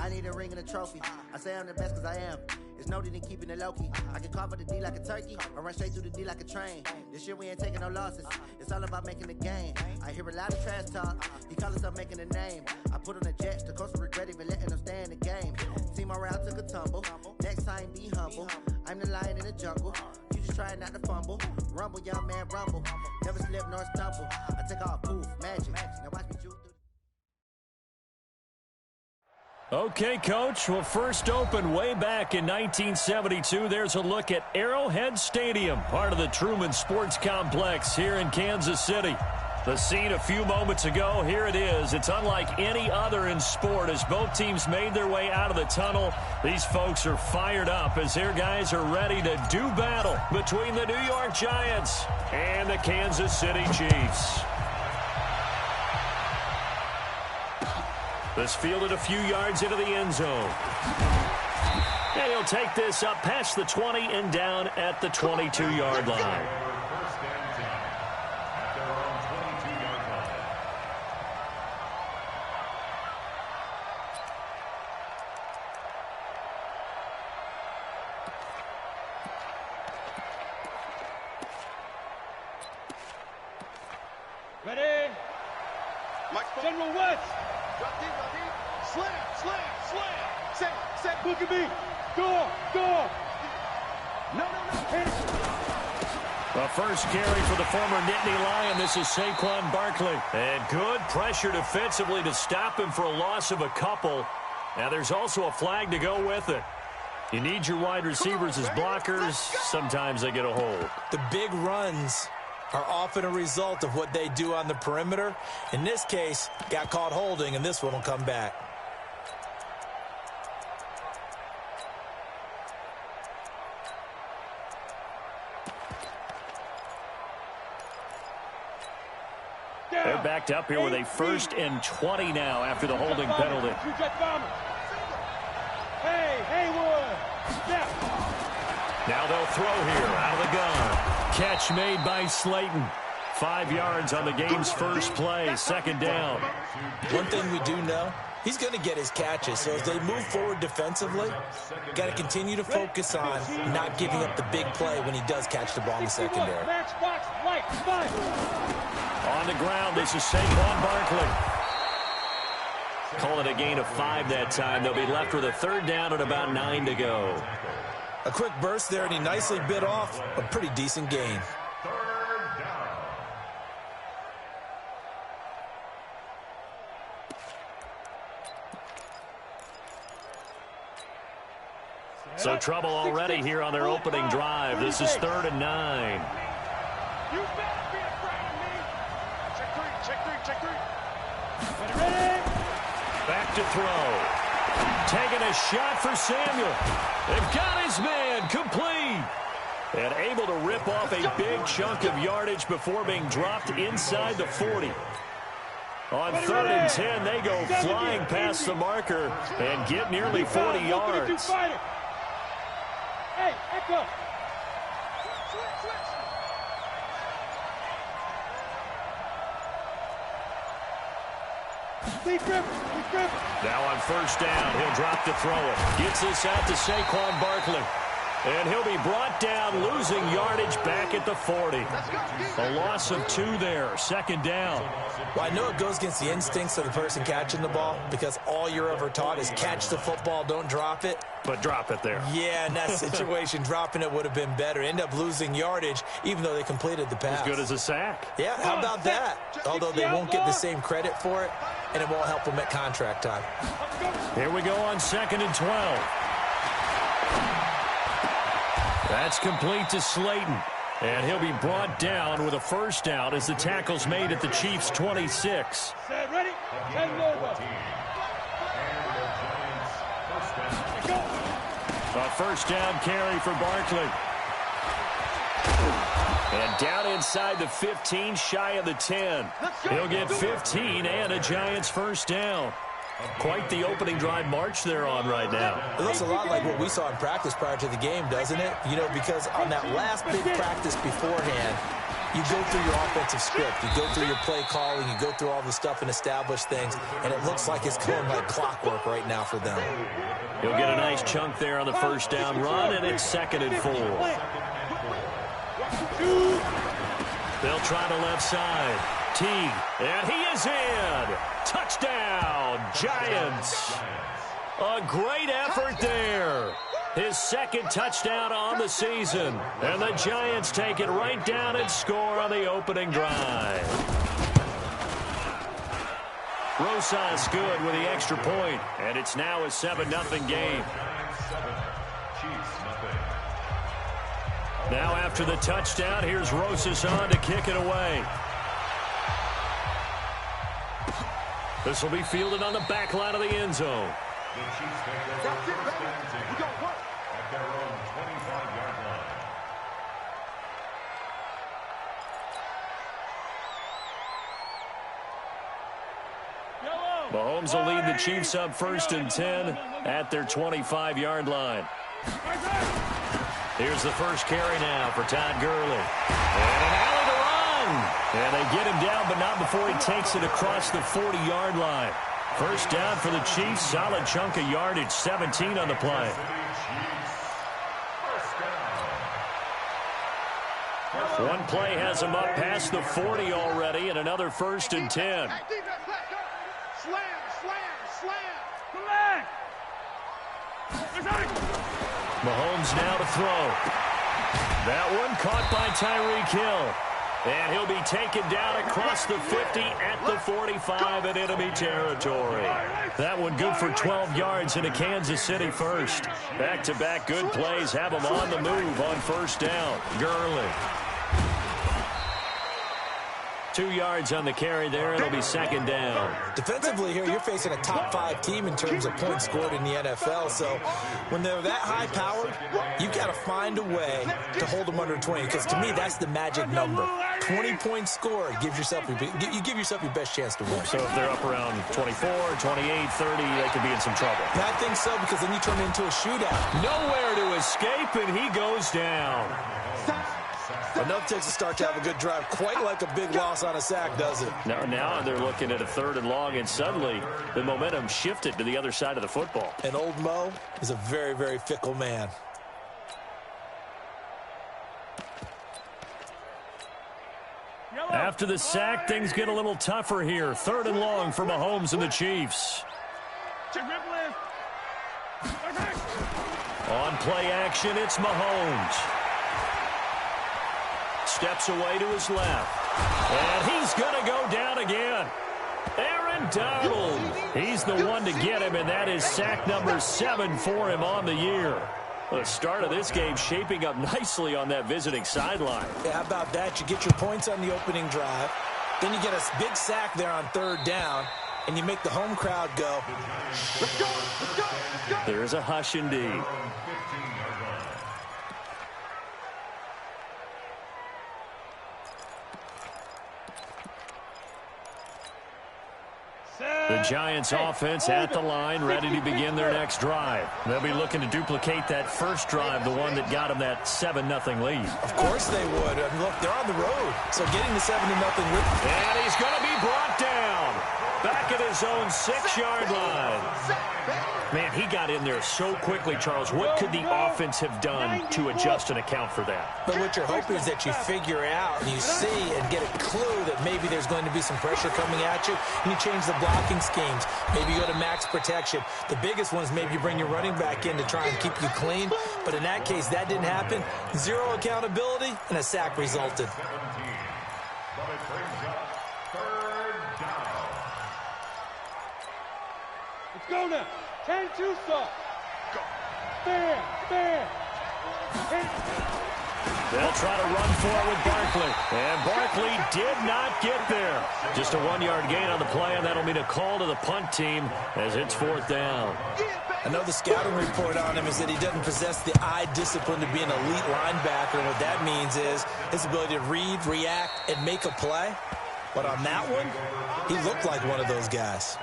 I need a ring and a trophy. I say I'm the best because I am. It's no need in keeping it low-key. I can carve up the D like a turkey or run straight through the D like a train. This year we ain't taking no losses. It's all about making the game. I hear a lot of trash talk. He call himself making a name. I put on the Jets. The coach will regret even letting them stay in the game. Team morale took a tumble. Next time be humble. I'm the lion in the jungle. You just try not to fumble. Rumble, young man, rumble. Never slip nor stumble. I take off, poof, magic. Now watch me juke through. Okay, Coach. Well, first opened way back in 1972. There's a look at Arrowhead Stadium, part of the Truman Sports Complex here in Kansas City. The scene a few moments ago, here it is. It's unlike any other in sport as both teams made their way out of the tunnel. These folks are fired up as their guys are ready to do battle between the New York Giants and the Kansas City Chiefs. This fielded a few yards into the end zone. And he'll take this up past the 20 and down at the 22-yard line. Ready? General West. Slam, slam, slam. Set, Booker B. Go. No. The first carry for the former Nittany Lion. This is Saquon Barkley. And good pressure defensively to stop him for a loss of a couple. Now there's also a flag to go with it. You need your wide receivers as blockers. Sometimes they get a hold. The big runs are often a result of what they do on the perimeter. In this case, got caught holding, and this one will come back. They're backed up here with a 1st and 20 now after the holding penalty. Hey, Haywood. Now they'll throw here out of the gun. Catch made by Slayton. 5 yards on the game's first play, 2nd down. One thing we do know, he's going to get his catches. So as they move forward defensively, got to continue to focus on not giving up the big play when he does catch the ball in the secondary. On the ground, this is Saquon Barkley. Call it a gain of 5 that time. They'll be left with a 3rd down and about 9 to go. A quick burst there, and he nicely bit off a pretty decent gain. So trouble already here on their opening drive. This is 3rd and 9. You better be afraid of me. Check three. Ready? Back to throw. Taking a shot for Samuel. They've got his man complete. And able to rip off a big chunk of yardage before being dropped inside the 40. On 3rd and 10, they go flying past the marker and get nearly 40 yards. Hey, Echo. Now on 1st down, he'll drop to throw it. Gets this out to Saquon Barkley. And he'll be brought down, losing yardage back at the 40. A loss of 2 there, 2nd down. Well, I know it goes against the instincts of the person catching the ball because all you're ever taught is catch the football, don't drop it. But drop it there. Yeah, in that situation, dropping it would have been better. End up losing yardage, even though they completed the pass. As good as a sack. Yeah, how about that? Although they won't get the same credit for it, and it won't help them at contract time. Here we go on 2nd and 12. That's complete to Slayton. And he'll be brought down with a 1st down as the tackle's made at the Chiefs' 26. Ready? A 1st down carry for Barkley. And down inside the 15, shy of the 10. He'll get 15 and a Giants 1st down. Quite the opening drive march they're on right now. It looks a lot like what we saw in practice prior to the game, doesn't it? You know, because on that last big practice beforehand, You go through your offensive script. You go through your play calling. You go through all the stuff and establish things, and it looks like it's going like clockwork right now for them. He'll get a nice chunk there on the first down run, and it's 2nd and 4. They'll try the left side. Teague, and he is in. Touchdown, Giants. A great effort there. His 2nd touchdown on the season. And the Giants take it right down and score on the opening drive. Rosas good with the extra point, and it's now a 7-0 game. Now after the touchdown, here's Rosas on to kick it away. This will be fielded on the back line of the end zone. That's it, baby. We got work. At their own 25-yard line. Mahomes will lead the Chiefs up 1st and 10 at their 25-yard line. Here's the first carry now for Todd Gurley. And an alley to run. And they get him down, but not before he takes it across the 40-yard line. First down for the Chiefs. Solid chunk of yardage. 17 on the play. One play has him up past the 40 already, and another 1st and 10. Slam, slam, slam. Mahomes now to throw. That one caught by Tyreek Hill. And he'll be taken down across the 50 at the 45 in enemy territory. That one good for 12 yards into Kansas City first. Back-to-back good plays have him on the move on first down. Gurley. 2 yards on the carry there. It'll be 2nd down. Defensively here, you're facing a top-5 team in terms of points scored in the NFL. So when they're that high-powered, you've got to find a way to hold them under 20. Because to me, that's the magic number. 20 points scored. You give yourself your best chance to win. So if they're up around 24, 28, 30, they could be in some trouble. I think so, because then you turn it into a shootout. Nowhere to escape, and he goes down. Enough takes a start to have a good drive. Quite like a big loss on a sack, does it? Now they're looking at a 3rd and long, and suddenly the momentum shifted to the other side of the football. And old Mo is a very, very fickle man. After the sack, things get a little tougher here. 3rd and long for Mahomes and the Chiefs. On play action, it's Mahomes. Steps away to his left. And he's going to go down again. Aaron Donald. He's the one to get him, and that is sack number 7 for him on the year. The start of this game shaping up nicely on that visiting sideline. Yeah, how about that? You get your points on the opening drive. Then you get a big sack there on 3rd down, and you make the home crowd go. Let's go, let's go, let's go. There is a hush indeed. The Giants offense at the line, ready to begin their next drive. They'll be looking to duplicate that first drive, the one that got them that 7-0 lead. Of course they would. I mean, look, they're on the road, so getting the 7-0 lead. And he's going to be brought down back at his own 6-yard line. Man, he got in there so quickly, Charles. What could the offense have done to adjust and account for that? But what you're hoping is that you figure out and you see and get a clue that maybe there's going to be some pressure coming at you, and you change the blocking schemes. Maybe you go to max protection. The biggest one is maybe you bring your running back in to try and keep you clean. But in that case, that didn't happen. 0 accountability, and a sack resulted. Let's go now. 10-2 stop. Go. Stand. They'll try to run for it with Barkley. And Barkley did not get there. Just a 1-yard gain on the play, and that'll mean a call to the punt team as it's 4th down. I know the scouting report on him is that he doesn't possess the eye discipline to be an elite linebacker, and what that means is his ability to read, react, and make a play. But on that one, he looked like one of those guys.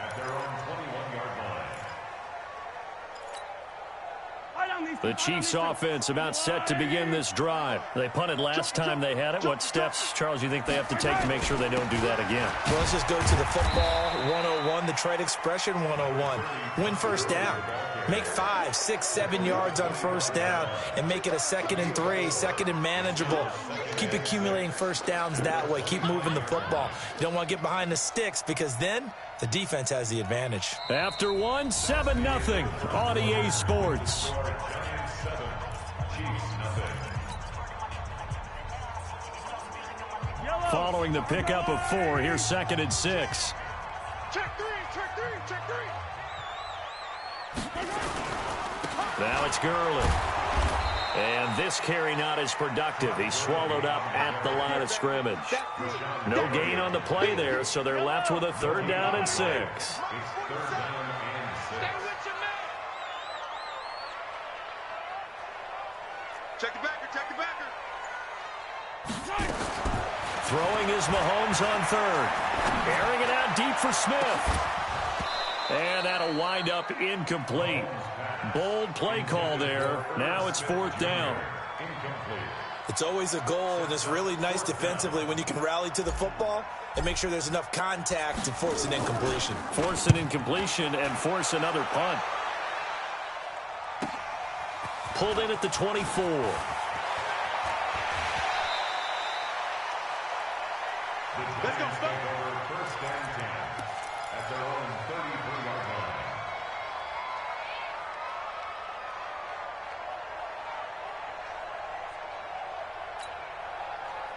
Right on these The Chiefs offense about set to begin this drive. They punted last time they had it. What steps, Charles, you think they have to take to make sure they don't do that again? Well, let's just go to the football 101, the trade expression 101. Win first down. Make 5, 6, 7 yards on first down and make it a 2nd and 3, 2nd and manageable. Keep accumulating first downs that way. Keep moving the football. You don't want to get behind the sticks because then the defense has the advantage. After 1, 7-0 on EA Sports. Following the pickup of 4, here's 2nd and 6. Check three, check three, check three. Now it's Gurley. And this carry not as productive. He's swallowed up at the line of scrimmage. No gain on the play there, so they're left with a 3rd down and 6. Check the backer, check the backer. Throwing is Mahomes on 3rd. Airing it out deep for Smith. And that'll wind up incomplete. Bold play call there. Now it's 4th down. It's always a goal, and it's really nice defensively when you can rally to the football and make sure there's enough contact to force an incompletion. Force an incompletion and force another punt. Pulled in at the 24. Let's go, stop. First down 10 at their own 34-yard line.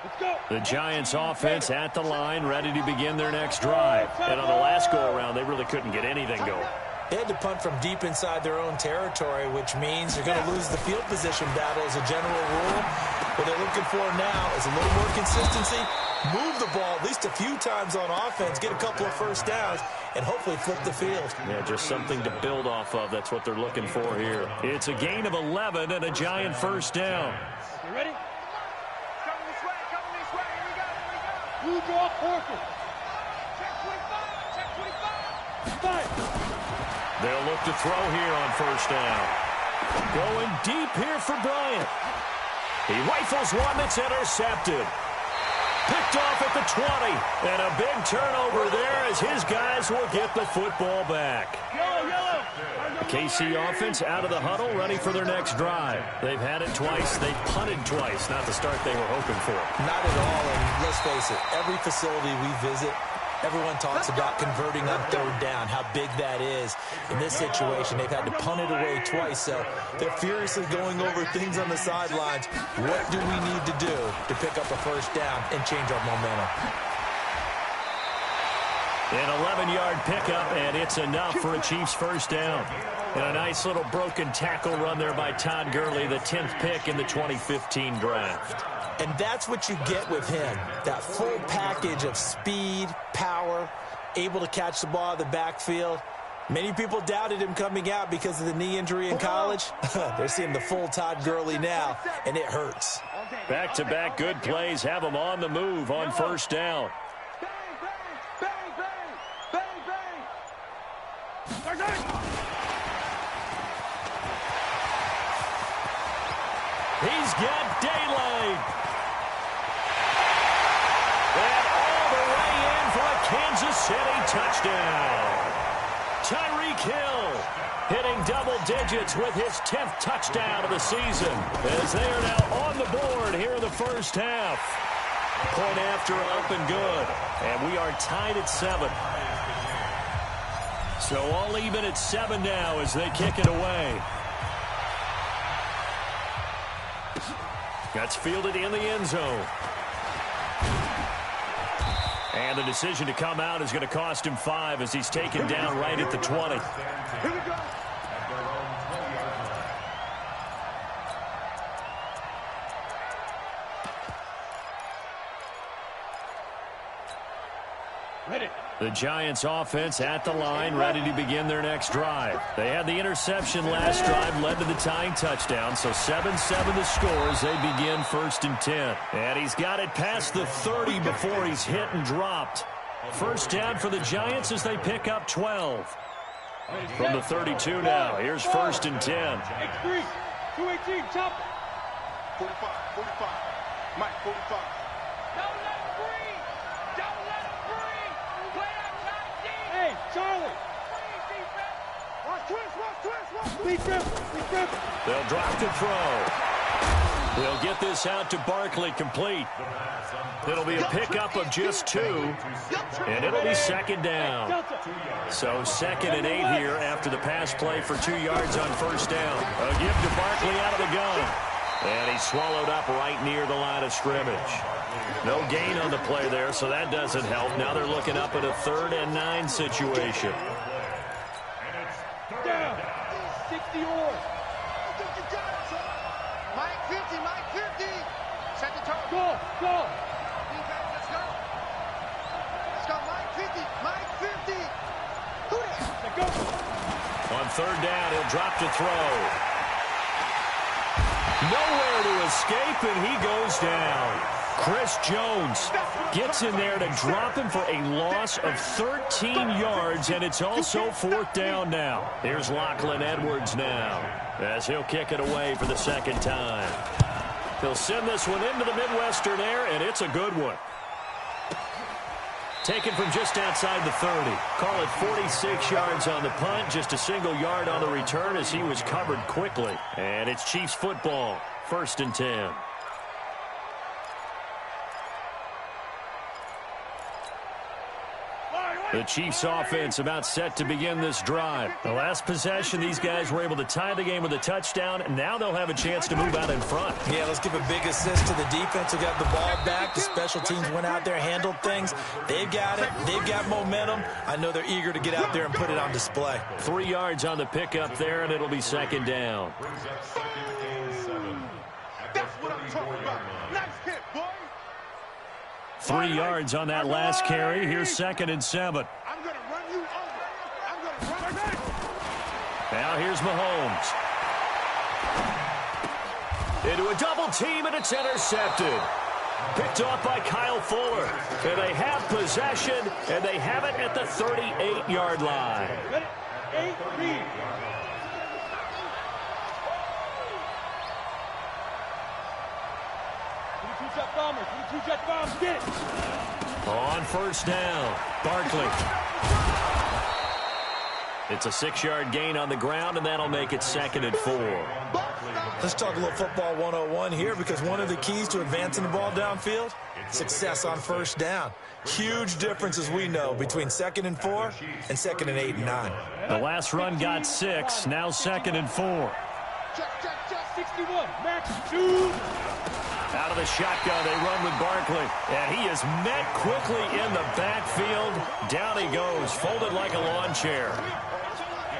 Let's go. The Giants offense at the line, ready to begin their next drive. And on the last go-around, they really couldn't get anything going. They had to punt from deep inside their own territory, which means you're going to lose the field position battle as a general rule. What they're looking for now is a little more consistency, move the ball at least a few times on offense, get a couple of first downs, and hopefully flip the field. Yeah, just something to build off of. That's what they're looking for here. It's a gain of 11 and a Giant first down. You ready? Coming this way, here we go, Blue draw, Porter. Check 25, check 25. 5. They'll look to throw here on first down. Going deep here for Bryant. He rifles one that's intercepted. Picked off at the 20. And a big turnover there as his guys will get the football back. The KC offense out of the huddle, ready for their next drive. They've had it twice. They've punted twice. Not the start they were hoping for. Not at all, and let's face it, every facility we visit, everyone talks about converting on 3rd down, how big that is. In this situation, they've had to punt it away twice, so they're furiously going over things on the sidelines. What do we need to do to pick up a first down and change our momentum? An 11-yard pickup, and it's enough for a Chiefs first down. And a nice little broken tackle run there by Todd Gurley, the 10th pick in the 2015 draft. And that's what you get with him, that full package of speed, power, able to catch the ball out of the backfield. Many people doubted him coming out because of the knee injury in college. They're seeing the full Todd Gurley now, and it hurts. Back-to-back good plays have him on the move on first down. He's got daylight. And all the way in for a Kansas City touchdown. Tyreek Hill hitting double digits with his 10th touchdown of the season as they are now on the board here in the first half. Point after up and good. And we are tied at 7. So all even at 7 now as they kick it away. That's fielded in the end zone. And the decision to come out is going to cost him 5 as he's taken down right at the 20. Here we go. Ready. The Giants offense at the line, ready to begin their next drive. They had the interception last drive, led to the tying touchdown, so 7-7 the score as they begin 1st and 10. And he's got it past the 30 before he's hit and dropped. First down for the Giants as they pick up 12. From the 32 now, here's 1st and 10. 218, chop it. 45, 45. Mike, 45. Don't let him breathe. Don't let him breathe. Play outside deep. Hey, Charlie. Watch twist. Beat them. They'll drop to throw. They'll get this out to Barkley, complete. It'll be a pickup of just 2, and it'll be second down. So 2nd and 8 here after the pass play for 2 yards on first down. A give to Barkley out of the gun. And he's swallowed up right near the line of scrimmage. No gain on the play there, so that doesn't help. Now they're looking up at a 3rd and 9 situation. Down. 60 or. Mike 50. Set the target. Go. Defense, let's go. Let's go, Mike 50. Who that? Let's go. On 3rd down, he'll drop to throw. Nowhere to escape, and he goes down. Chris Jones gets in there to drop him for a loss of 13 yards, and it's also 4th down now. Here's Lachlan Edwards now, as he'll kick it away for the 2nd time. He'll send this one into the Midwestern air, and it's a good one. Taken from just outside the 30. Call it 46 yards on the punt, just a single yard on the return as he was covered quickly. And it's Chiefs football, 1st and 10. The Chiefs offense about set to begin this drive. The last possession, these guys were able to tie the game with a touchdown, and now they'll have a chance to move out in front. Yeah, let's give a big assist to the defense who got the ball back. The special teams went out there, handled things. They've got it. They've got momentum. I know they're eager to get out there and put it on display. 3 yards on the pickup there, and it'll be 2nd down. That's what I'm talking about. Nice hit, boy. 3 yards on that last carry. Here's 2nd and 7. I'm going to run you over. I'm going to run you over. Now here's Mahomes. Into a double team, and it's intercepted. Picked off by Kyle Fuller. And they have possession, and they have it at the 38-yard line. 8-3. Jet bombs, get it. On 1st down, Barkley. It's a 6-yard gain on the ground, and that'll make it 2nd and 4. Let's talk a little football 101 here, because one of the keys to advancing the ball downfield, success on 1st down. Huge difference, as we know, between 2nd and 4 and 2nd and 8 and 9. The last run got 6, now 2nd and 4. Check, 61, max 2. Out of the shotgun, they run with Barkley. And he is met quickly in the backfield. Down he goes, folded like a lawn chair.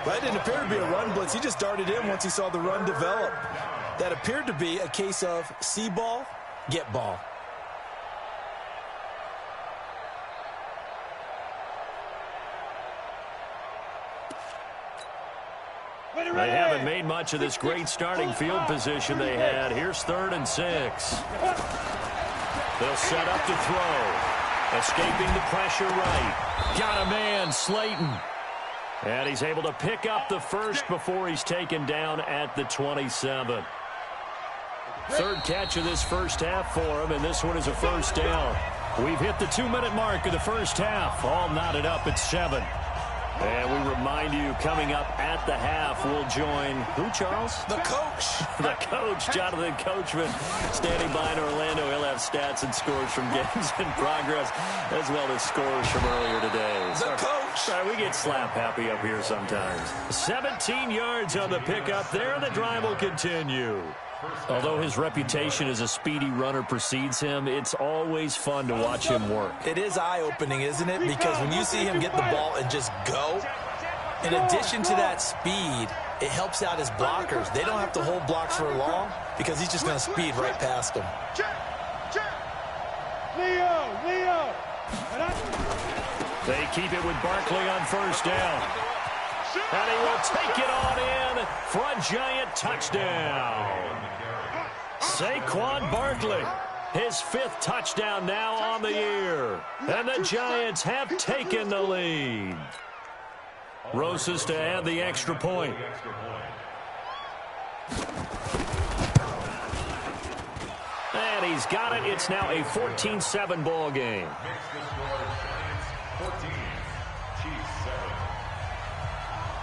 That didn't appear to be a run blitz. He just darted in once he saw the run develop. That appeared to be a case of see ball, get ball. They haven't made much of this great starting field position they had. Here's 3rd and 6. They'll set up to throw. Escaping the pressure right. Got a man, Slayton. And he's able to pick up the first before he's taken down at the 27. 3rd catch of this first half for him, and this one is a 1st down. We've hit the 2-minute mark of the first half. All knotted up at 7. And we remind you, coming up at the half, we'll join, who, Charles? The coach. The coach, Jonathan Coachman, standing by in Orlando. He'll have stats and scores from games in progress, as well as scores from earlier today. The coach. Sorry, we get slap happy up here sometimes. 17 yards on the pickup there, and the drive will continue. Although his reputation as a speedy runner precedes him, it's always fun to watch him work. It is eye-opening, isn't it? Because when you see him get the ball and just go, in addition to that speed, it helps out his blockers. They don't have to hold blocks for long because he's just going to speed right past them. Leo. They keep it with Barkley on 1st down. And he will take it on in for a giant touchdown. Saquon Barkley, his 5th touchdown now on the year. And the Giants have taken the lead. Rosas to add the extra point. He's got it. It's now a 14-7 ball game.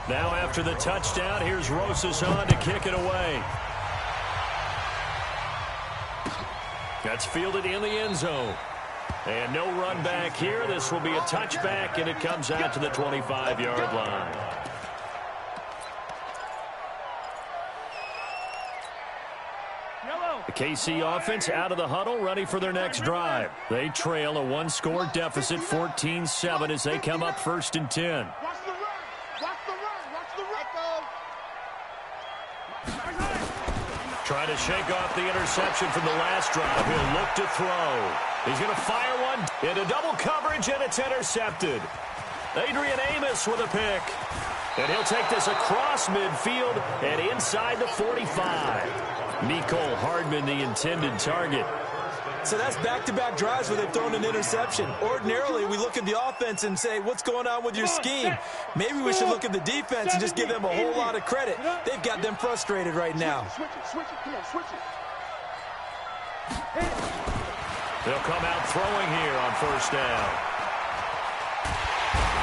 Now after the touchdown, here's Rosas on to kick it away. That's fielded in the end zone. And no run back here. This will be a touchback, and it comes out to the 25-yard line. The KC offense out of the huddle, ready for their next drive. They trail a one-score deficit, 14-7, as they come up 1st and 10. Watch the run. Watch the run. Watch the run. Trying to shake off the interception from the last drive. He'll look to throw. He's going to fire one into double coverage, and it's intercepted. Adrian Amos with a pick. And he'll take this across midfield and inside the 45. Mecole Hardman, the intended target. So that's back-to-back drives where they've thrown an interception. Ordinarily, we look at the offense and say, what's going on with your scheme? Maybe we should look at the defense and just give them a whole lot of credit. They've got them frustrated right now. Switch it. Come on, switch it. They'll come out throwing here on 1st down.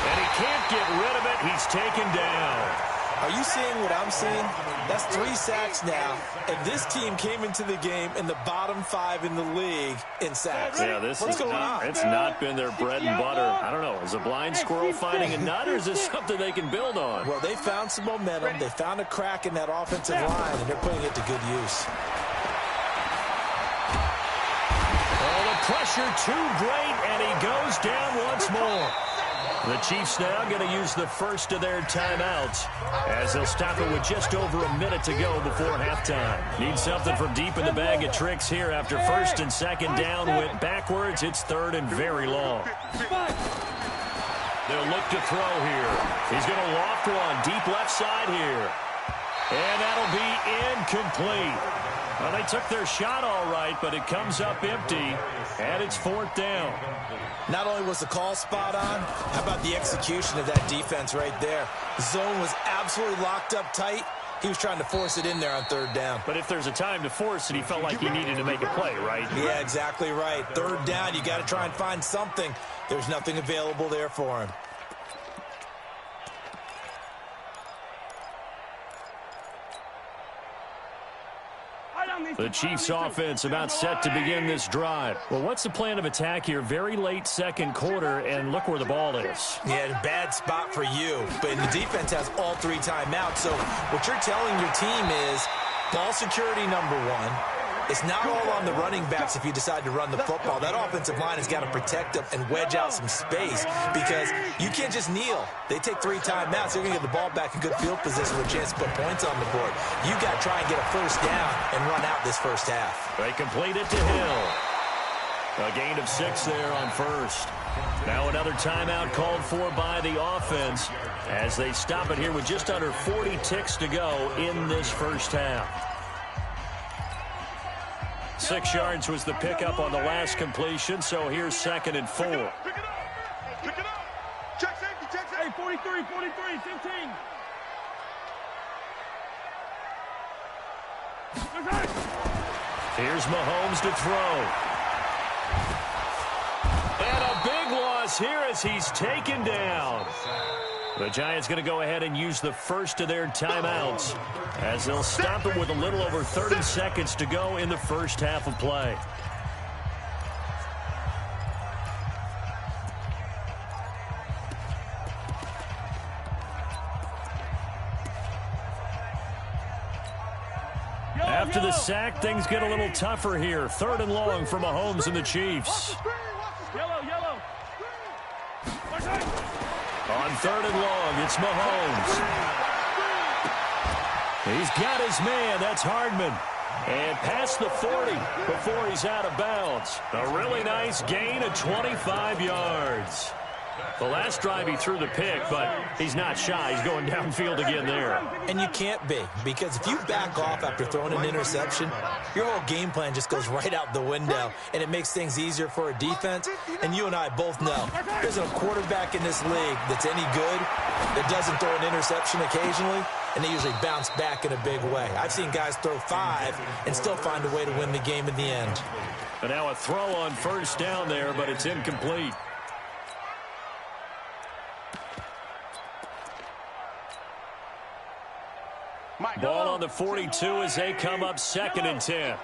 And he can't get rid of it. He's taken down. Are you seeing what I'm seeing? That's 3 sacks now, and this team came into the game in the bottom 5 in the league in sacks. Yeah, what's going on? It's not been their bread and butter. I don't know. Is a blind squirrel finding a nut, or is this something they can build on? Well, they found some momentum. They found a crack in that offensive line, and they're putting it to good use. Oh, the pressure too great, and he goes down once more. The Chiefs now going to use the first of their timeouts as they'll stop it with just over a minute to go before halftime. Need something from deep in the bag of tricks here after 1st and 2nd down went backwards. It's 3rd and very long. They'll look to throw here. He's going to loft one deep left side here. And that'll be incomplete. Well, they took their shot all right, but it comes up empty, and it's 4th down. Not only was the call spot on, how about the execution of that defense right there? The zone was absolutely locked up tight. He was trying to force it in there on 3rd down. But if there's a time to force it, he felt like he needed to make a play, right? Yeah, exactly right. 3rd down, you got to try and find something. There's nothing available there for him. The Chiefs offense about set to begin this drive. Well, what's the plan of attack here? Very late 2nd quarter, and look where the ball is. Yeah, bad spot for you. But the defense has all 3 timeouts. So what you're telling your team is ball security number 1. It's not all on the running backs if you decide to run the football. That offensive line has got to protect them and wedge out some space because you can't just kneel. They take 3 timeouts. They're going to get the ball back in good field position with a chance to put points on the board. You got to try and get a 1st down and run out this 1st half. They complete it to Hill. A gain of 6 there on 1st. Now another timeout called for by the offense as they stop it here with just under 40 ticks to go in this 1st half. 6 yards was the pickup on the last completion, so here's 2nd and 4. Pick it up. Check safety, check safety. Hey, 43, 15. Here's Mahomes to throw. And a big loss here as he's taken down. The Giants going to go ahead and use the first of their timeouts as they'll stop it with a little over 30 seconds to go in the 1st half of play. After the sack, things get a little tougher here. 3rd and long for Mahomes and the Chiefs. Yellow. On 3rd and long, it's Mahomes. He's got his man. That's Hardman. And past the 40 before he's out of bounds. A really nice gain of 25 yards. The last drive he threw the pick, but he's not shy. He's going downfield again there. And you can't be, because if you back off after throwing an interception, your whole game plan just goes right out the window, and it makes things easier for a defense. And you and I both know there's a quarterback in this league that's any good that doesn't throw an interception occasionally, and they usually bounce back in a big way. I've seen guys throw 5 and still find a way to win the game in the end. And now a throw on first down there, but it's incomplete. Ball on the 42 as they come up 2nd and 10.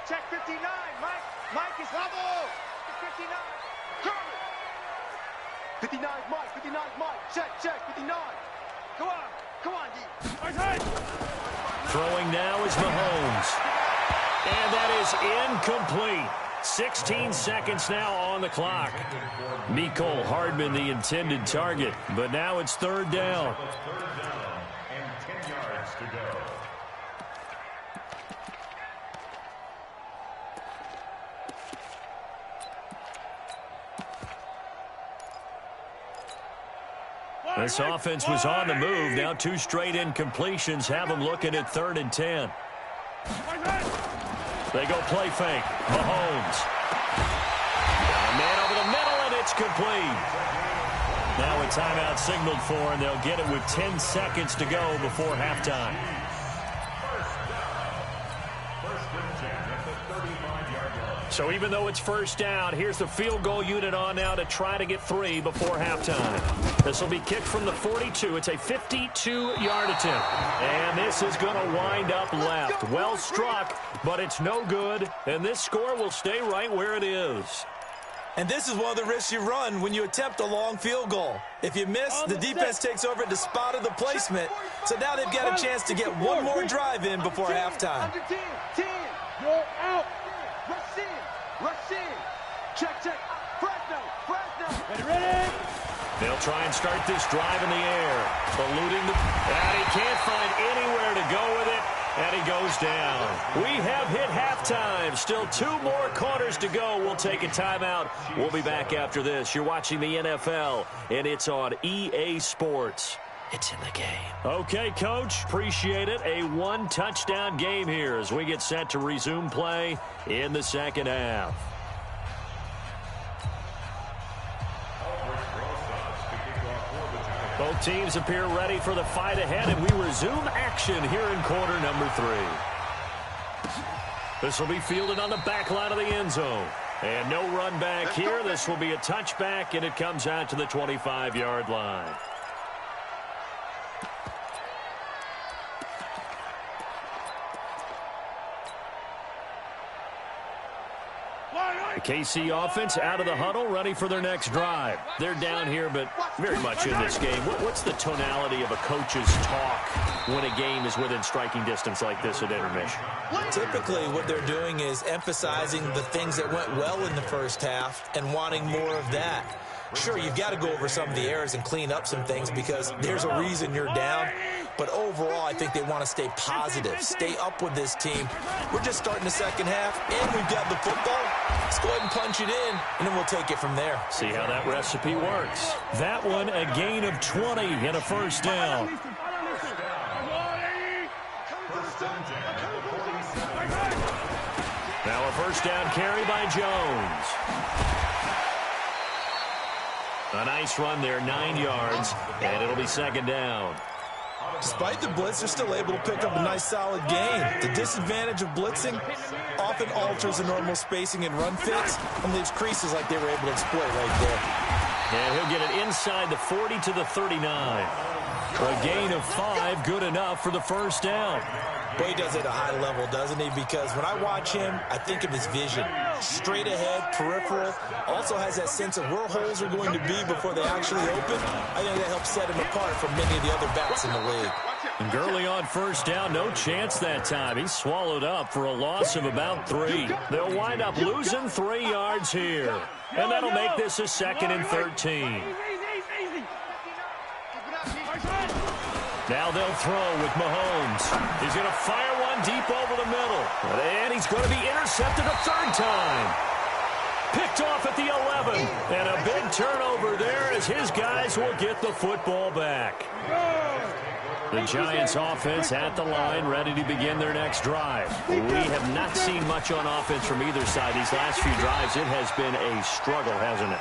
Check 59, Mike. Mike is level. 59. 59, Mike. 59, Mike. Check. 59. Come on, D. Throwing now is Mahomes. And that is incomplete. 16 seconds now on the clock. Mecole Hardman the intended target, but now it's 3rd down. And 10 yards to go. This offense was on the move. Now 2 straight incompletions have them looking at 3rd and 10. They go play fake. Mahomes. Got a man over the middle, and it's complete. Now a timeout signaled for, and they'll get it with 10 seconds to go before halftime. So even though it's 1st down, here's the field goal unit on now to try to get 3 before halftime. This will be kicked from the 42. It's a 52-yard attempt. And this is going to wind up left. Well struck, but it's no good. And this score will stay right where it is. And this is one of the risks you run when you attempt a long field goal. If you miss, the defense takes over at the spot of the placement. So now they've got a chance to get one more drive in before halftime. 10. You're out. Rush in. Check. Fresno. Ready. They'll try and start this drive in the air. Eluding the... And he can't find anywhere to go with it. And he goes down. We have hit halftime. Still 2 more quarters to go. We'll take a timeout. We'll be back after this. You're watching the NFL, and it's on EA Sports. It's in the game. Okay, Coach. Appreciate it. A 1-touchdown game here as we get set to resume play in the 2nd half. Both teams appear ready for the fight ahead, and we resume action here in quarter number 3. This will be fielded on the back line of the end zone. And no run back here. This will be a touchback, and it comes out to the 25-yard line. The KC offense out of the huddle, ready for their next drive. They're down here, but very much in this game. What's the tonality of a coach's talk when a game is within striking distance like this at intermission? Typically, what they're doing is emphasizing the things that went well in the first half and wanting more of that. Sure, you've got to go over some of the errors and clean up some things because there's a reason you're down. But overall, I think they want to stay positive, stay up with this team. We're just starting the 2nd half, and we've got the football. Let's go ahead and punch it in, and then we'll take it from there. See how that recipe works. That one, a gain of 20 and a 1st down. Now a 1st down carry by Jones. A nice run there, 9 yards, and it'll be 2nd down. Despite the blitz, they're still able to pick up a nice, solid gain. The disadvantage of blitzing often alters the normal spacing and run fits and leaves creases like they were able to exploit right there. And he'll get it inside the 40 to the 39. A gain of 5, good enough for the 1st down. Boy, he does it at a high level, doesn't he? Because when I watch him, I think of his vision. Straight ahead, peripheral. Also has that sense of where holes are going to be before they actually open. I think that helps set him apart from many of the other backs in the league. And Gurley on 1st down, no chance that time. He's swallowed up for a loss of about 3. They'll wind up losing 3 yards here. And that'll make this a 2nd and 13. Now they'll throw with Mahomes. He's going to fire one deep over the middle. And he's going to be intercepted a 3rd time. Picked off at the 11. And a big turnover there as his guys will get the football back. The Giants offense at the line, ready to begin their next drive. We have not seen much on offense from either side. These last few drives, it has been a struggle, hasn't it?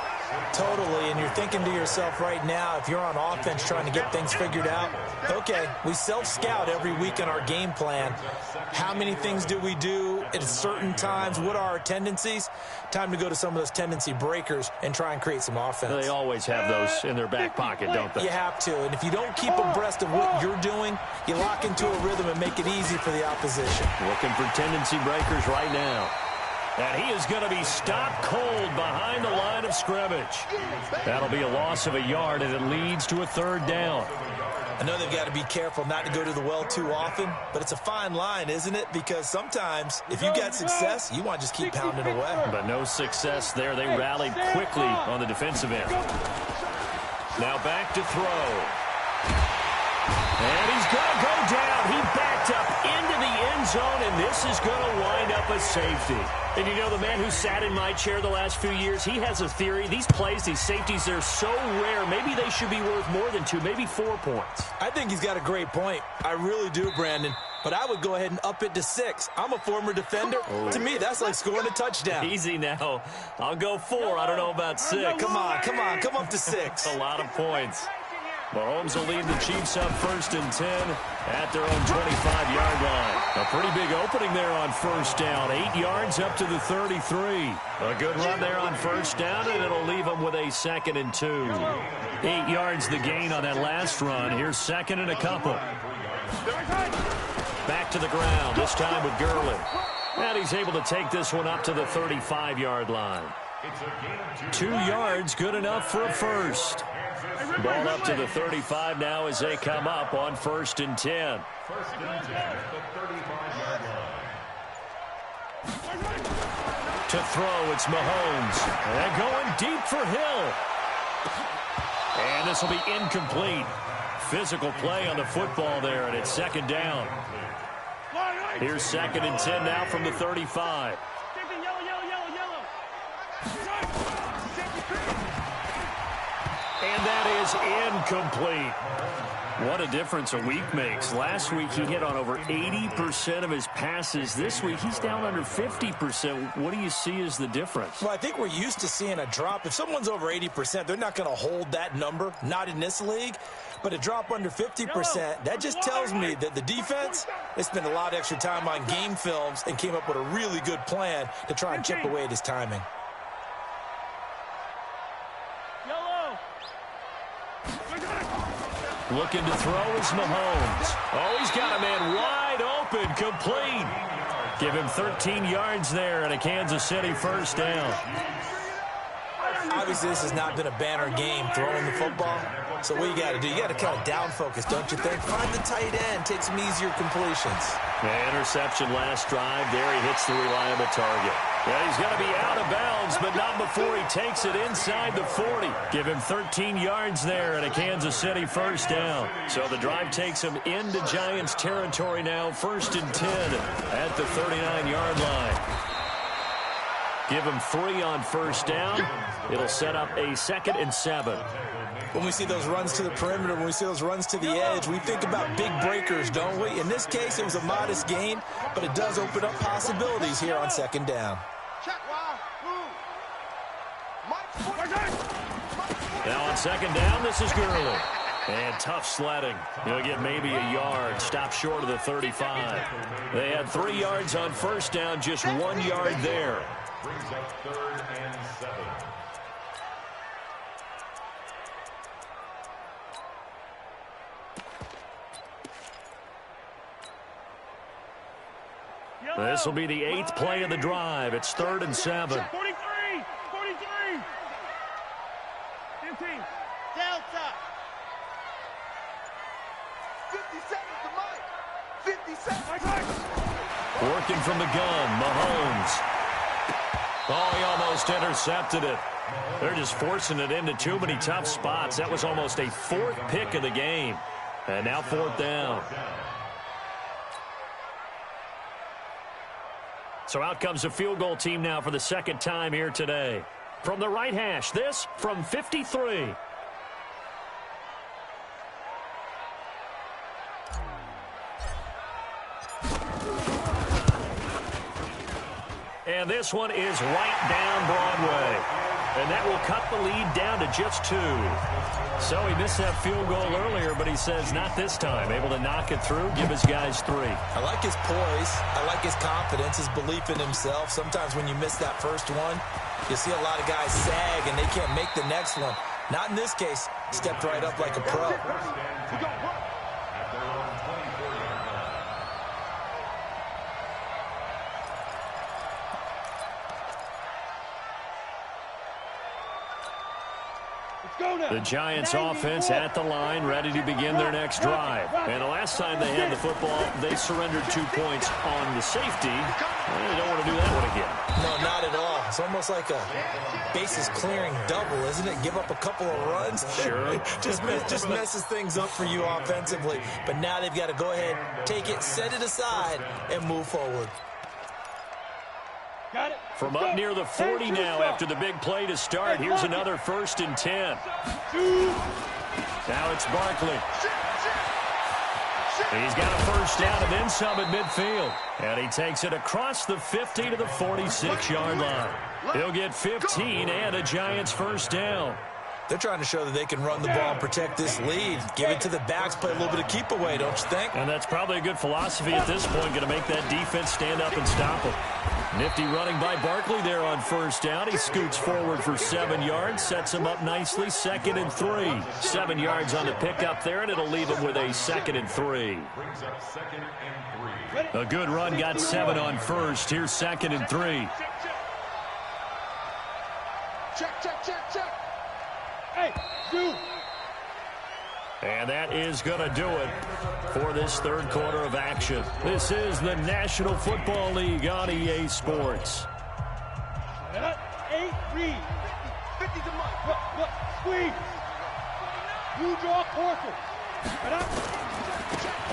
Totally, and you're thinking to yourself right now, if you're on offense trying to get things figured out, okay, we self-scout every week in our game plan. How many things do we do at certain times? What are our tendencies? Time to go to some of those tendency breakers and try and create some offense. They always have those in their back pocket, don't they? You have to, and if you don't keep abreast of what you're doing, you lock into a rhythm and make it easy for the opposition. Looking for tendency breakers right now. And he is going to be stopped cold behind the line of scrimmage. That'll be a loss of a yard, and it leads to a third down. I know they've got to be careful not to go to the well too often, but it's a fine line, isn't it? Because sometimes, if you got success, you want to just keep pounding away. But no success there. They rallied quickly on the defensive end. Now back to throw. And he's going to go down. He backed up into the end zone, and this is going to wind up a safety. And you know, the man who sat in my chair the last few years, he has a theory. These plays, these safeties, they're so rare. Maybe they should be worth more than 2, maybe 4 points. I think he's got a great point. I really do, Brandon. But I would go ahead and up it to 6. I'm a former defender. To me, that's like scoring a touchdown. Easy now. I'll go 4. I don't know about 6. Come on. Come up to 6. A lot of points. Mahomes will lead the Chiefs up 1st and 10 at their own 25-yard line. A pretty big opening there on 1st down. 8 yards up to the 33. A good run there on 1st down, and it'll leave them with a 2nd and 2. 8 yards the gain on that last run. Here's 2nd and a couple. Back to the ground, this time with Gurley. And he's able to take this one up to the 35-yard line. 2 yards, good enough for a first. Ball up to the 35 now as they come up on 1st and 10. 1st and 10 at the 35-yard line. To throw, it's Mahomes. And going deep for Hill. And this will be incomplete. Physical play on the football there, and it's 2nd down. Here's 2nd and 10 now from the 35. And that is incomplete. What a difference a week makes. Last week he hit on over 80% of his passes. This week he's down under 50%. What do you see as the difference? Well, I think we're used to seeing a drop. If someone's over 80%, they're not going to hold that number, not in this league. But a drop under 50%, that just tells me that the defense, they spent a lot of extra time on game films and came up with a really good plan to try and chip away at his timing. Looking to throw is Mahomes. Oh, he's got a man wide open, complete. Give him 13 yards there and a Kansas City 1st down. Obviously, this has not been a banner game throwing the football. So what you got to do, you got to kind of down focus, don't you think? Find the tight end, take some easier completions. Interception last drive. There he hits the reliable target. Yeah, he's going to be out of bounds, but not before he takes it inside the 40. Give him 13 yards there and a Kansas City 1st down. So the drive takes him into Giants territory now, 1st and 10 at the 39-yard line. Give him 3 on 1st down. It'll set up a 2nd and 7. When we see those runs to the perimeter, when we see those runs to the edge, we think about big breakers, don't we? In this case, it was a modest gain, but it does open up possibilities here on 2nd down. Now on 2nd down, this is Gurley. And tough sledding. He'll get maybe a yard. Stop short of the 35. They had 3 yards on 1st down, just 1 yard there. Brings up 3rd and 7. This will be the 8th play of the drive. It's 3rd and 7. 43, 43. 15. Delta. 57 to Mike. 57. Working from the gun, Mahomes. Oh, he almost intercepted it. They're just forcing it into too many tough spots. That was almost a 4th pick of the game. And now 4th down. So out comes the field goal team now for the 2nd time here today. From the right hash, this from 53. And this one is right down Broadway. And that will cut the lead down to just 2. So he missed that field goal earlier, but he says not this time. Able to knock it through, give his guys 3. I like his poise. I like his confidence, his belief in himself. Sometimes when you miss that first one, you see a lot of guys sag and they can't make the next one. Not in this case. Stepped right up like a pro. The Giants offense at the line, ready to begin their next drive. And the last time they had the football, they surrendered 2 points on the safety. They don't want to do that one again. No, not at all. It's almost like a bases clearing double, isn't it? Give up a couple of runs. Sure. just messes things up for you offensively. But now they've got to go ahead, take it, set it aside, and move forward. Got it. From up near the 40 now after the big play to start. Here's another 1st and 10. Now it's Barkley. He's got a first down and then some at midfield. And he takes it across the 50 to the 46-yard line. He'll get 15 and a Giants first down. They're trying to show that they can run the ball and protect this lead. Give it to the backs, play a little bit of keep away, don't you think? And that's probably a good philosophy at this point, going to make that defense stand up and stop them. Nifty running by Barkley there on first down. He scoots forward for 7 yards, sets him up nicely, 2nd and 3. 7 yards on the pickup there, and it'll leave him with a 2nd and 3. A good run, got 7 on first. Here's 2nd and 3. Check. Hey, you. And that is going to do it for this third quarter of action. This is the National Football League on EA Sports. 8, read. 50 to Mike. Look, squeeze. You draw Corker.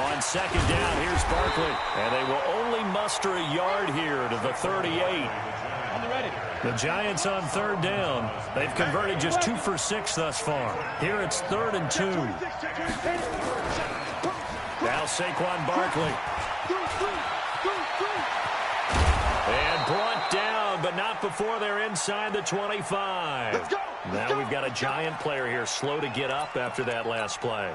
On 2nd down, here's Barkley. And they will only muster a yard here to the 38. On the ready. The Giants on 3rd down. They've converted just 2 for 6 thus far. Here it's 3rd and 2. Now Saquon Barkley. And brought down, but not before they're inside the 25. Now we've got a Giant player here slow to get up after that last play.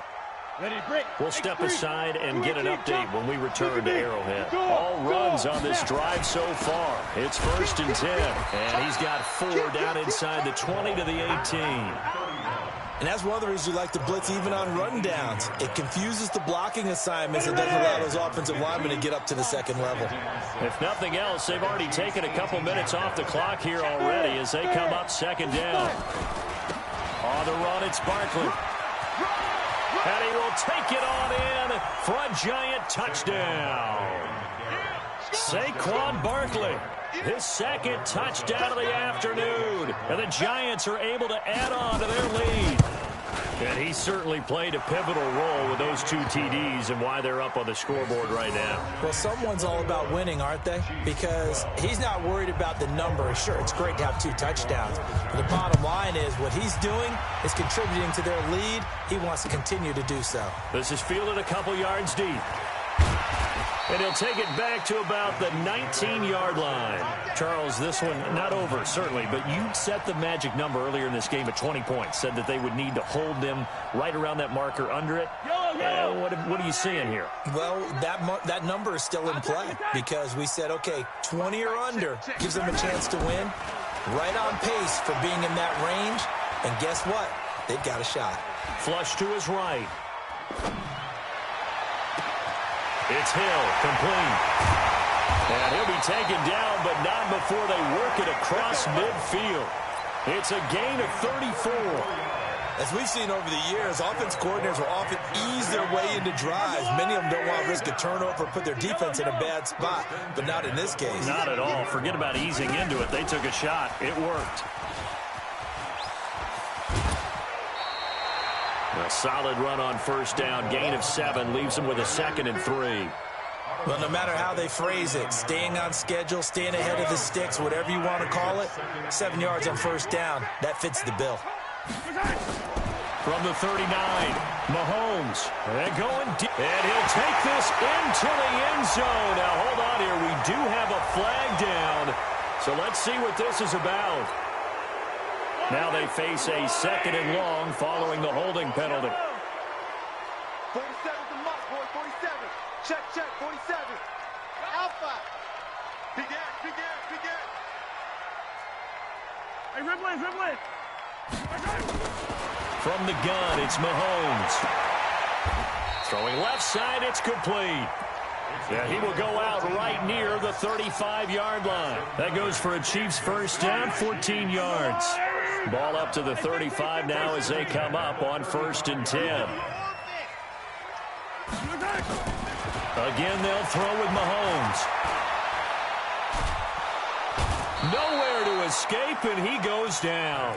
We'll step aside and get an update when we return to Arrowhead. All runs on this drive so far. It's 1st and 10, and he's got 4 down inside the 20 to the 18. And that's one of the reasons you like to blitz even on run downs. It confuses the blocking assignments and doesn't allow those offensive linemen to get up to the 2nd level. If nothing else, they've already taken a couple minutes off the clock here already as they come up 2nd down. On the run, it's Barkley. And he will take it on in for a Giant touchdown. Saquon Barkley, his 2nd touchdown of the afternoon. And the Giants are able to add on to their lead. And he certainly played a pivotal role with those 2 TDs and why they're up on the scoreboard right now. Well, someone's all about winning, aren't they? Because he's not worried about the number. Sure, it's great to have 2 touchdowns. But the bottom line is what he's doing is contributing to their lead. He wants to continue to do so. This is fielded a couple yards deep. And he'll take it back to about the 19-yard line. Charles, this one not over, certainly, but you set the magic number earlier in this game at 20 points. Said that they would need to hold them right around that marker under it. What are you seeing here? Well, that number is still in play because we said, okay, 20 or under gives them a chance to win. Right on pace for being in that range. And guess what? They've got a shot. Flush to his right. It's Hill, complete. And he'll be taken down, but not before they work it across midfield. It's a gain of 34. As we've seen over the years, offense coordinators will often ease their way into drives. Many of them don't want to risk a turnover, put their defense in a bad spot, but not in this case. Not at all. Forget about easing into it. They took a shot. It worked. A solid run on first down. Gain of 7 leaves them with a 2nd and 3. Well, no matter how they phrase it, staying on schedule, staying ahead of the sticks, whatever you want to call it, 7 yards on first down, that fits the bill. From the 39, Mahomes. And going deep. And he'll take this into the end zone. Now, hold on here. We do have a flag down. So let's see what this is about. Now they face a 2nd and long following the holding penalty. 47's the mark, boy. 47. Check, 47. Alpha. Big ass. Hey, Rimlin. From the gun, it's Mahomes. Throwing left side, it's complete. Yeah, he will go out right near the 35-yard line. That goes for a Chiefs first down, 14 yards. Ball up to the 35 now as they come up on 1st and 10. Again, they'll throw with Mahomes. Nowhere to escape, and he goes down.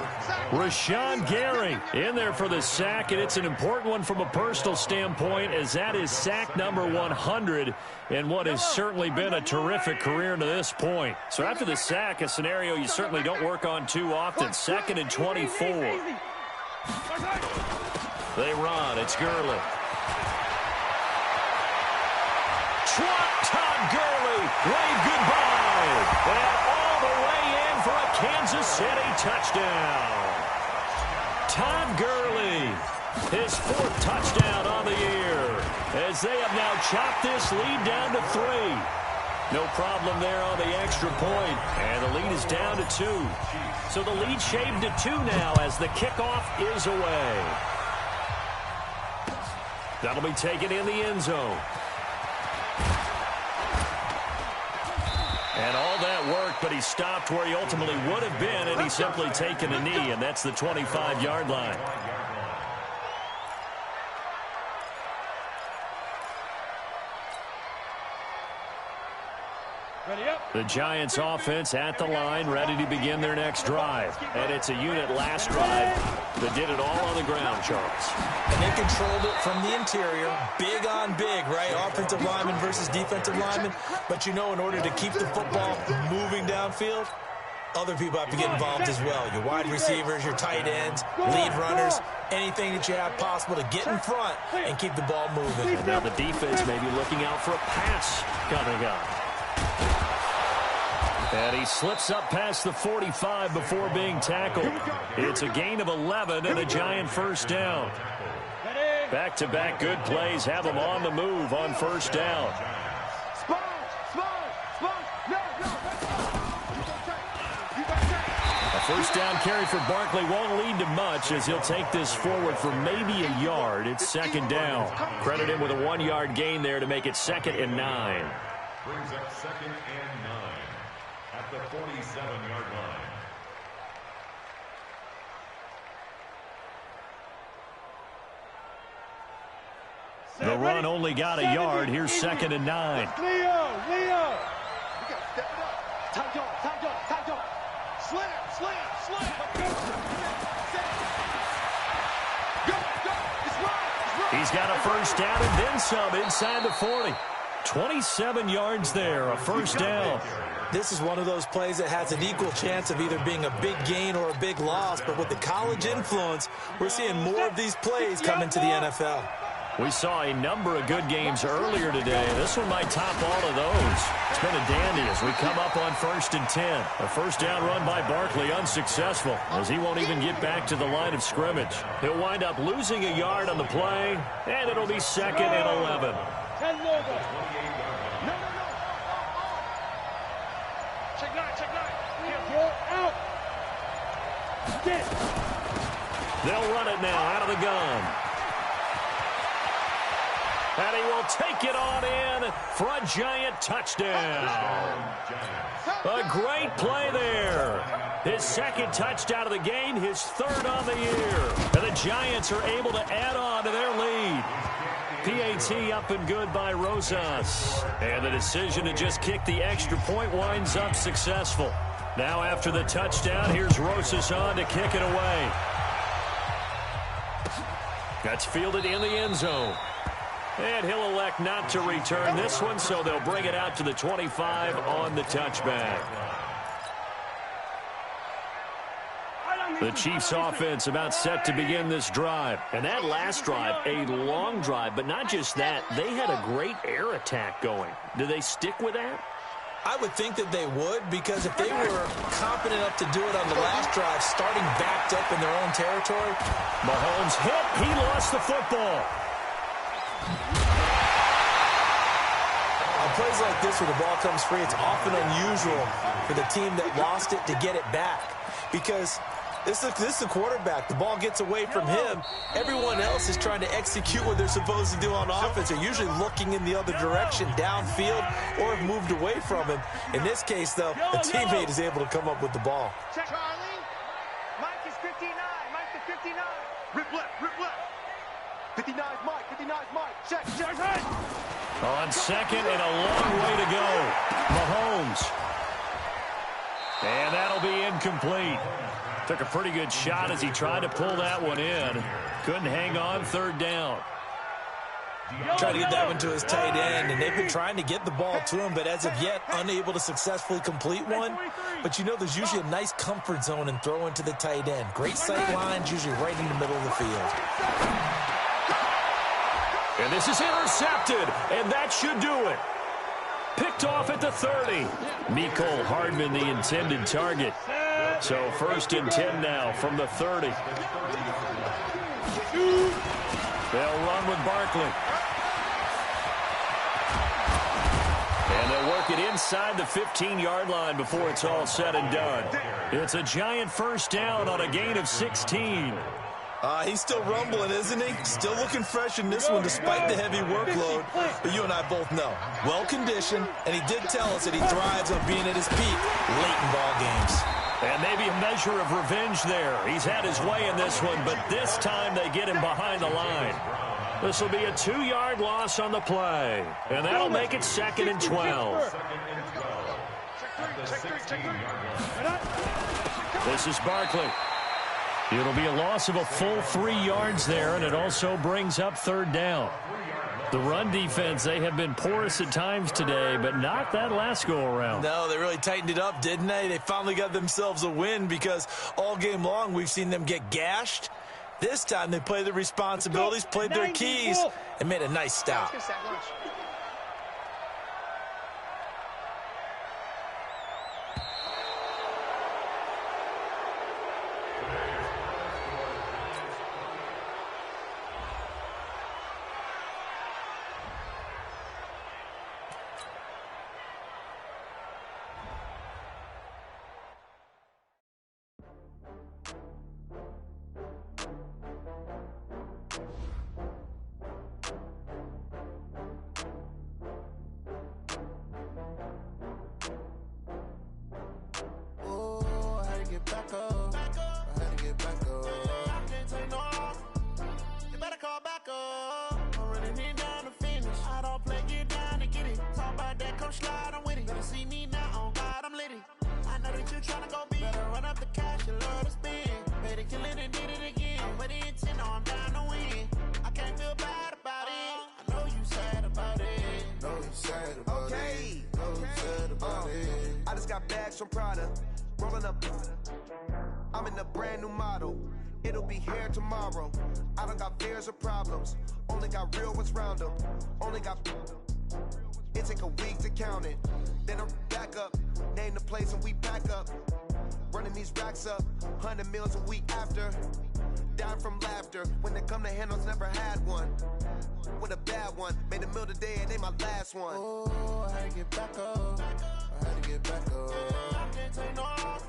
Rashawn Gary in there for the sack, and it's an important one from a personal standpoint, as that is sack number 100 in what has certainly been a terrific career to this point. So after the sack, a scenario you certainly don't work on too often. 2nd and 24. They run. It's Gurley. Todd Gurley, wave goodbye. And all the way in for a Kansas City touchdown. Todd Gurley, his 4th touchdown on the year, as they have now chopped this lead down to 3. No problem there on the extra point, and the lead is down to 2. So the lead shaved to 2 now as the kickoff is away. That'll be taken in the end zone. And all that work, but he stopped where he ultimately would have been, and he's simply taken a knee, and that's the 25-yard line. The Giants offense at the line, ready to begin their next drive. And it's a unit last drive that did it all on the ground, Charles. And they controlled it from the interior, big on big, right? Offensive lineman versus defensive lineman. But you know, in order to keep the football moving downfield, other people have to get involved as well. Your wide receivers, your tight ends, lead runners, anything that you have possible to get in front and keep the ball moving. And now the defense may be looking out for a pass coming up. And he slips up past the 45 before being tackled. It's a gain of 11 and a Giant first down. Back-to-back good plays have him on the move on first down. A first down carry for Barkley won't lead to much as he'll take this forward for maybe a yard. It's 2nd down. Credit him with a 1-yard gain there to make it 2nd and 9. Brings up 2nd and 9 at the 47-yard line. The run only got a yard. Here's 2nd and 9. Leo. We got to step it up. Time go. Slam. He's got a first down and then some inside the 40. 27 yards there, a first down. This is one of those plays that has an equal chance of either being a big gain or a big loss. But with the college influence, we're seeing more of these plays come into the NFL. We saw a number of good games earlier today. This one might top all of those. It's been a dandy as we come up on 1st and 10. A first down run by Barkley unsuccessful as he won't even get back to the line of scrimmage. He'll wind up losing a yard on the play, and it'll be 2nd and 11. 10 logo. No. Check nine. Go out. Get. They'll run it now out of the gun. And he will take it on in for a Giant touchdown. A great play there. His 2nd touchdown of the game, his 3rd on the year. And the Giants are able to add on to their lead. PAT up and good by Rosas. And the decision to just kick the extra point winds up successful. Now after the touchdown, here's Rosas on to kick it away. That's fielded in the end zone. And he'll elect not to return this one, so they'll bring it out to the 25 on the touchback. The Chiefs offense about set to begin this drive. And that last drive, a long drive, but not just that, they had a great air attack going. Do they stick with that? I would think that they would, because if they were confident enough to do it on the last drive, starting backed up in their own territory. Mahomes hit. He lost the football. On plays like this where the ball comes free, it's often unusual for the team that lost it to get it back, because this is the quarterback. The ball gets away from him. Everyone else is trying to execute what they're supposed to do on offense. They're usually looking in the other direction, downfield, or have moved away from him. In this case, though, the teammate is able to come up with the ball. Check, Charlie. Mike is 59. Mike is 59. Rip left, rip left. 59 is Mike, 59 is Mike. Check, check. On second and a long way to go. Mahomes. And that'll be incomplete. Took a pretty good shot as he tried to pull that one in. Couldn't hang on, third down. Trying to get that one to his tight end, and they've been trying to get the ball to him, but as of yet, unable to successfully complete one. But you know, there's usually a nice comfort zone in throwing to the tight end. Great sight lines, usually right in the middle of the field. And this is intercepted, and that should do it. Picked off at the 30. Mecole Hardman, the intended target. So 1st and 10 now from the 30. They'll run with Barkley. And they'll work it inside the 15-yard line before it's all said and done. It's a giant first down on a gain of 16. He's still rumbling, isn't he? Still looking fresh in this one despite the heavy workload. But you and I both know, well-conditioned, and he did tell us that he thrives on being at his peak late in ball games. And maybe a measure of revenge there. He's had his way in this one, but this time they get him behind the line. This will be a 2-yard loss on the play. And that'll make it 2nd and 12. This is Barkley. It'll be a loss of a full 3 yards there, and it also brings up 3rd down. The run defense, they have been porous at times today, but not that last go-around. No, they really tightened it up, didn't they? They finally got themselves a win, because all game long we've seen them get gashed. This time they played their responsibilities, played their keys, and made a nice stop. From Prada, rolling up. I'm in a brand new model. It'll be here tomorrow. I don't got fears or problems. Only got real ones round them. Only got. It take a week to count it. Then I'm back up. Name the place and we back up. Running these racks up. 100 meals a week after. Dying from laughter. When it come to handles, never had one. With a bad one. Made a meal today and they my last one. Oh, I had to get back up. I had to get back up. I can't take no off.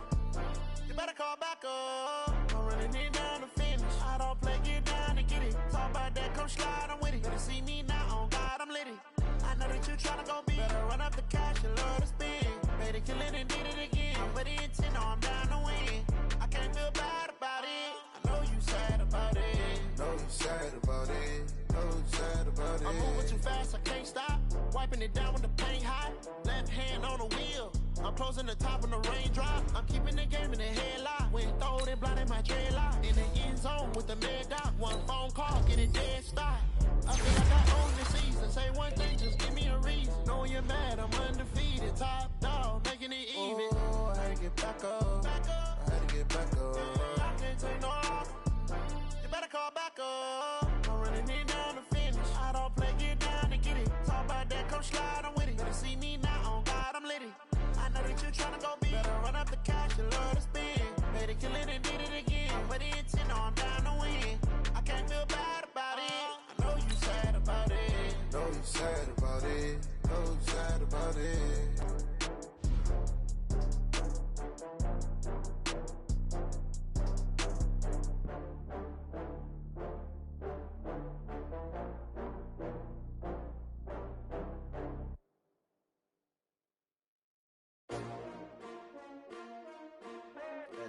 You better call back up. I'm running it down to finish. I don't play, get down and get it. Talk about that, come slide, I'm with it. Better see me now, on God, I'm litty. I know that you tryna go big. Better run up the cash, you love to spin. Better kill it and did it again. I'm with the intent, no, I'm down to win. I can't feel bad about it. I know you sad about it. Know you sad about it. Know you sad about it. I'm moving too fast, I can't stop. Wiping it down with the paint hot. Left hand on the wheel. I'm closing the top on the raindrop. I'm keeping the game in the headlock. When throwed and blinded my dreadlock. In the end zone with the mad dot. One phone call, get it dead stop. I feel like I own this season. Say one thing, just give me a reason. Knowing you're mad, I'm undefeated. Top dog, making it even. Oh, I had to get back up. I had to get back up. I can't take no off. You better call back up. I'm running it down to finish. I don't play, get down and get it. Talk about that, come slide, I'm with it. Better see me now, on God, I'm litty. you tryna go be? Better run up the cash and love to spend. Made it, kill it, and did it again. But the intent, no, I'm down to win. I can't feel bad about it. I know you sad about it. Know you sad about it. Know you sad about it.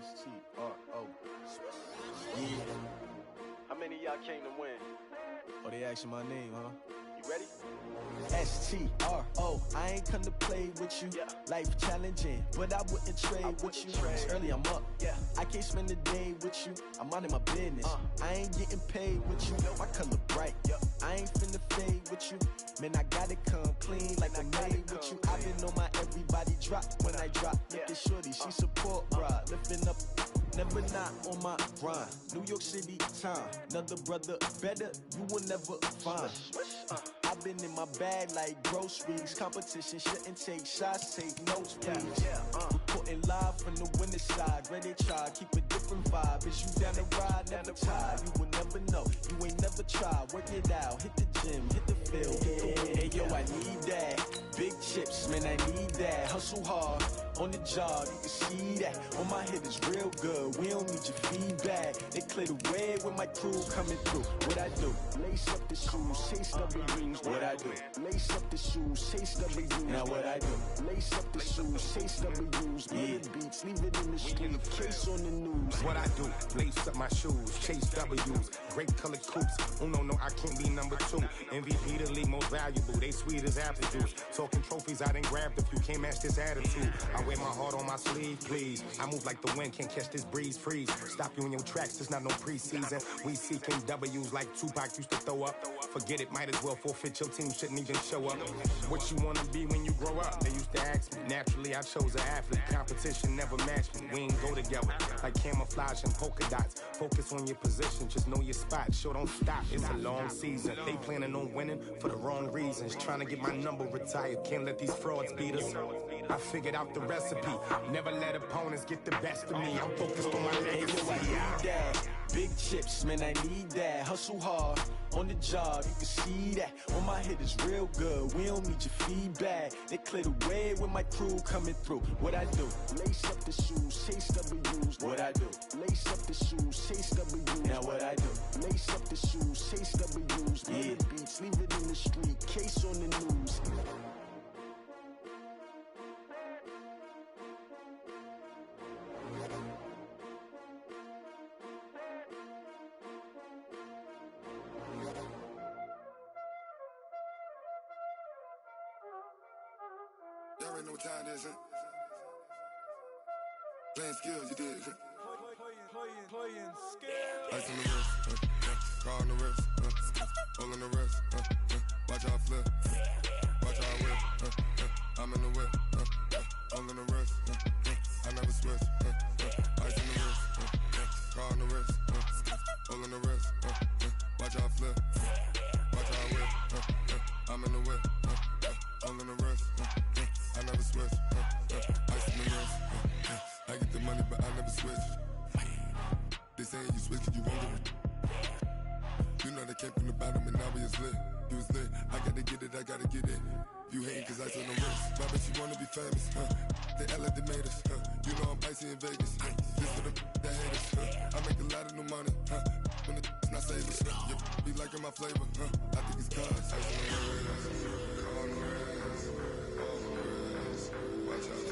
S-T-R-O. Yeah. How many of y'all came to win? Oh, they asking my name, huh? You ready? S-T-R-O. I ain't come to play with you. Yeah. Life challenging, but I wouldn't trade with you. It's early, I'm up. Yeah. I can't spend the day with you. I'm minding my business. I ain't getting paid with you. My color bright. I ain't finna fade with you. Man, I gotta come clean like I made with you. I've been on my everybody drop when I drop. Look at shorty, she support rod. Lifting up, never not on my grind. New York City time. Another brother better, you will never find. I've been in my bag like groceries. Competition shouldn't take shots, take notes, please. Reporting live from the winter side. Ready to try, keep a different vibe. Is you down the ride, never tired. You will never know, you ain't never tried. Work it out, hit the gym, hit the field. Hey yo, I need that. Big chips, man, I need that. Hustle hard, on the job, you can see that. On my head is real good, we don't need your feedback. They clear the way with my crew coming through. What I do? Lace up the shoes, chase W's. What I do? Lace up the shoes, chase W's. Now what I do? Lace up the shoes, chase W's. Yeah. Beats, leave it in the street, case on the news. What I do? Lace up my shoes, chase W's. Great colored coops. Oh no, I can't be number 2. MVP the league most valuable. They sweet as apple juice. Talking trophies, I done grabbed a few. Can't match this attitude. I wear my heart on my sleeve, please. I move like the wind, can't catch this breeze. Freeze. Stop you in your tracks. It's not no preseason. We seeking W's like Tupac used to throw up. Forget it, might as well forfeit. Your team shouldn't even show up. What you wanna be when you grow up? They used to ask me. Naturally, I chose an athlete. Competition never matched me. We ain't go together like camouflage and polka dots. Focus on your position, just know your spot. Sure, don't stop. It's a long season. They planning on winning for the wrong reasons. Trying to get my number retired. Can't let these frauds beat us. I figured out the recipe. Never let opponents get the best of me. I'm focused on my legacy. I need that. Big chips, man, I need that. Hustle hard, on the job, you can see that. On my head is real good, we don't need your feedback. They clear the way with my crew coming through. What I do? Lace up the shoes, chase W's. What I do? Lace up the shoes, chase W's. Now what I do? Lace up the shoes, chase W's. Yeah. Beats, leave it in the street, case on the news. Y'all already know what time it is, huh? Playing skills, you did, huh? Playing skills. Ice on the wrist, car on the wrist, hole in the wrist, watch how I flip, watch how I whip, I'm in the whip, hole in the wrist, I never switch, ice on the wrist, car on the wrist, hole in the wrist, watch how I flip, watch how I whip, I'm in the whip, hole in the wrist, I never switch, ice on the wrist, I get the money but I never switch. They saying you switch 'cause you won't get it. You know they came from the bottom and now we is lit. You was lit, I gotta get it, I gotta get it. You hating 'cause I on the wrist. My bitch, you wanna be famous, They elevated, you know I'm icy in Vegas, This for the that hate us, I make a lot of new money, When the not savers, be liking my flavor, I think it's cause ice on the wrist, on the wrist, on the wrist, watch out.